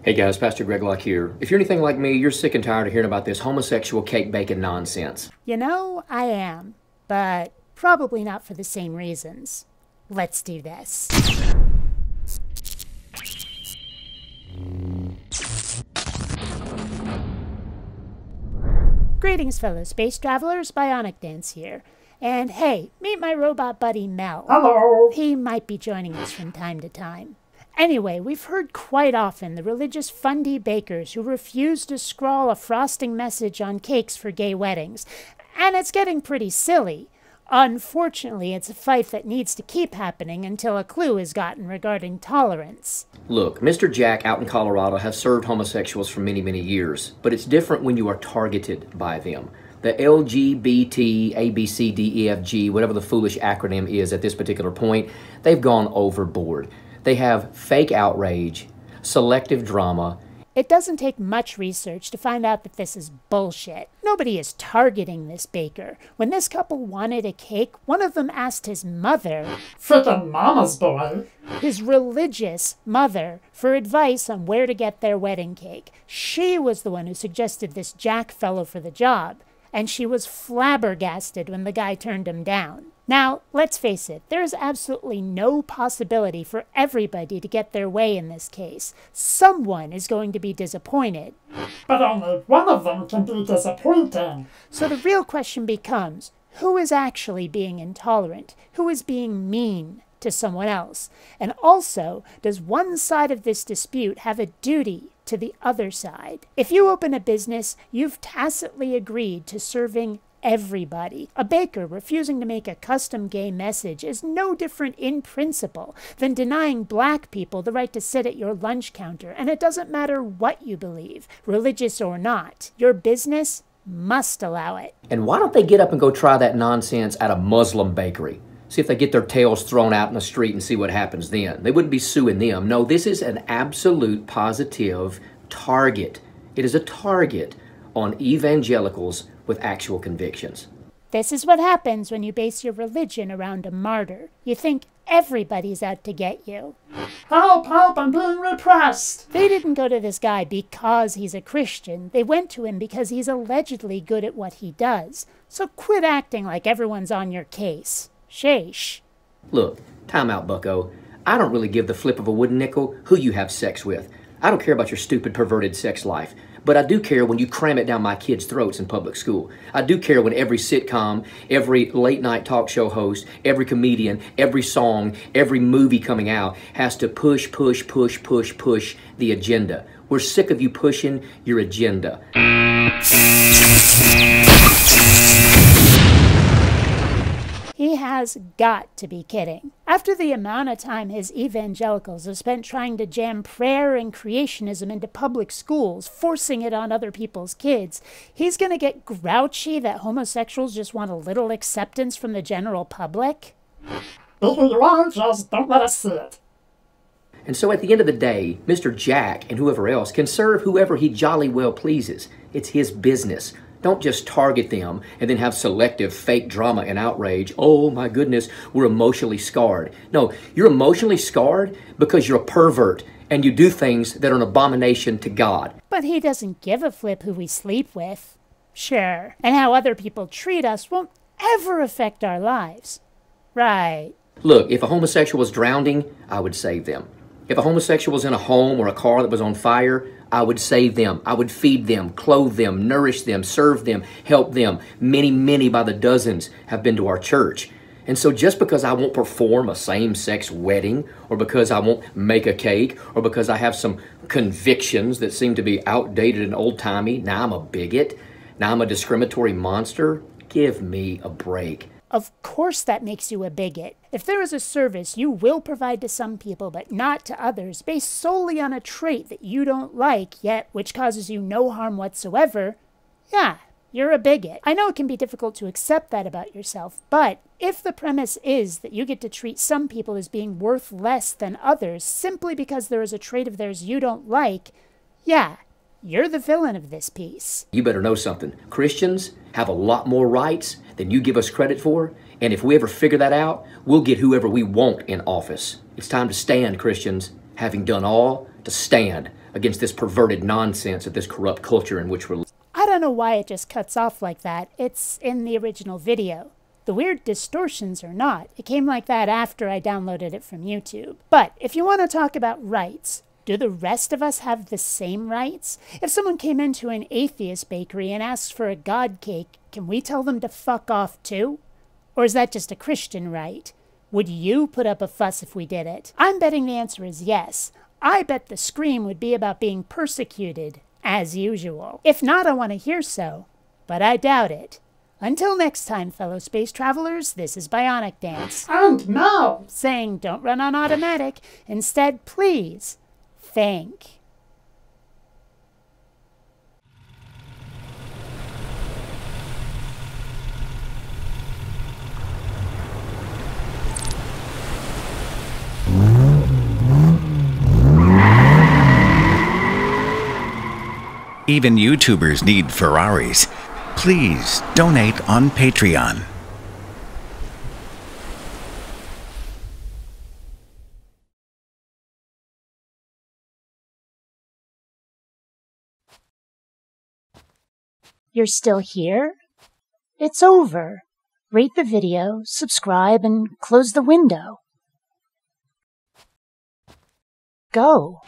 Hey guys, Pastor Greg Locke here. If you're anything like me, you're sick and tired of hearing about this homosexual cake baking nonsense. You know, I am, but probably not for the same reasons. Let's do this. Greetings, fellow space travelers. BionicDance here. And hey, meet my robot buddy Mel. Hello. He might be joining us from time to time. Anyway, we've heard quite often the religious fundy bakers who refuse to scrawl a frosting message on cakes for gay weddings. And it's getting pretty silly. Unfortunately, it's a fight that needs to keep happening until a clue is gotten regarding tolerance. Look, Mr. Jack out in Colorado has served homosexuals for many, many years, but it's different when you are targeted by them. The LGBT, ABCDEFG, whatever the foolish acronym is at this particular point, they've gone overboard. They have fake outrage, selective drama. It doesn't take much research to find out that this is bullshit. Nobody is targeting this baker. When this couple wanted a cake, one of them asked his mother, Frickin' mama's boy. his religious mother, for advice on where to get their wedding cake. She was the one who suggested this Jack fellow for the job, and she was flabbergasted when the guy turned him down. Now, let's face it, there is absolutely no possibility for everybody to get their way in this case. Someone is going to be disappointed. But only one of them can be disappointing. So the real question becomes, who is actually being intolerant? Who is being mean to someone else? And also, does one side of this dispute have a duty to the other side? If you open a business, you've tacitly agreed to serving everybody. A baker refusing to make a custom gay message is no different in principle than denying black people the right to sit at your lunch counter, and it doesn't matter what you believe, religious or not. Your business must allow it. And why don't they get up and go try that nonsense at a Muslim bakery? See if they get their tails thrown out in the street and see what happens then. They wouldn't be suing them. No, this is an absolute positive target. It is a target on evangelicals with actual convictions. This is what happens when you base your religion around a martyr. You think everybody's out to get you. Help, help, I'm being repressed. They didn't go to this guy because he's a Christian. They went to him because he's allegedly good at what he does. So quit acting like everyone's on your case. Sheesh. Look, time out, bucko. I don't really give the flip of a wooden nickel who you have sex with. I don't care about your stupid, perverted sex life. But I do care when you cram it down my kids' throats in public school. I do care when every sitcom, every late-night talk show host, every comedian, every song, every movie coming out has to push the agenda. We're sick of you pushing your agenda. He has got to be kidding. After the amount of time his evangelicals have spent trying to jam prayer and creationism into public schools, forcing it on other people's kids, he's going to get grouchy that homosexuals just want a little acceptance from the general public? Be who you are, just don't let us see it. And so at the end of the day, Mr. Jack and whoever else can serve whoever he jolly well pleases. It's his business. Don't just target them and then have selective fake drama and outrage. Oh my goodness, we're emotionally scarred. No, you're emotionally scarred because you're a pervert and you do things that are an abomination to God. But he doesn't give a flip who we sleep with. Sure. And how other people treat us won't ever affect our lives. Right. Look, if a homosexual was drowning, I would save them. If a homosexual was in a home or a car that was on fire, I would save them. I would feed them, clothe them, nourish them, serve them, help them. Many by the dozens have been to our church. And so just because I won't perform a same-sex wedding, or because I won't make a cake, or because I have some convictions that seem to be outdated and old-timey, now I'm a bigot, now I'm a discriminatory monster, give me a break. Of course that makes you a bigot. If there is a service you will provide to some people but not to others, based solely on a trait that you don't like, yet which causes you no harm whatsoever, yeah, you're a bigot. I know it can be difficult to accept that about yourself, but if the premise is that you get to treat some people as being worth less than others simply because there is a trait of theirs you don't like, yeah, you're the villain of this piece. You better know something. Christians have a lot more rights than you give us credit for, and if we ever figure that out, we'll get whoever we want in office. It's time to stand, Christians. Having done all, to stand. against this perverted nonsense of this corrupt culture in which we're living. I don't know why it just cuts off like that. It's in the original video. The weird distortions are not. It came like that after I downloaded it from YouTube. But if you want to talk about rights, do the rest of us have the same rights? If someone came into an atheist bakery and asked for a God cake, can we tell them to fuck off too? Or is that just a Christian right? Would you put up a fuss if we did it? I'm betting the answer is yes. I bet the scream would be about being persecuted, as usual. If not, I want to hear so, but I doubt it. Until next time, fellow space travelers, this is BionicDance. And Mel! Saying don't run on automatic. Instead, please, think. Even YouTubers need Ferraris. Please donate on Patreon. You're still here? It's over. Rate the video, subscribe, and close the window. Go.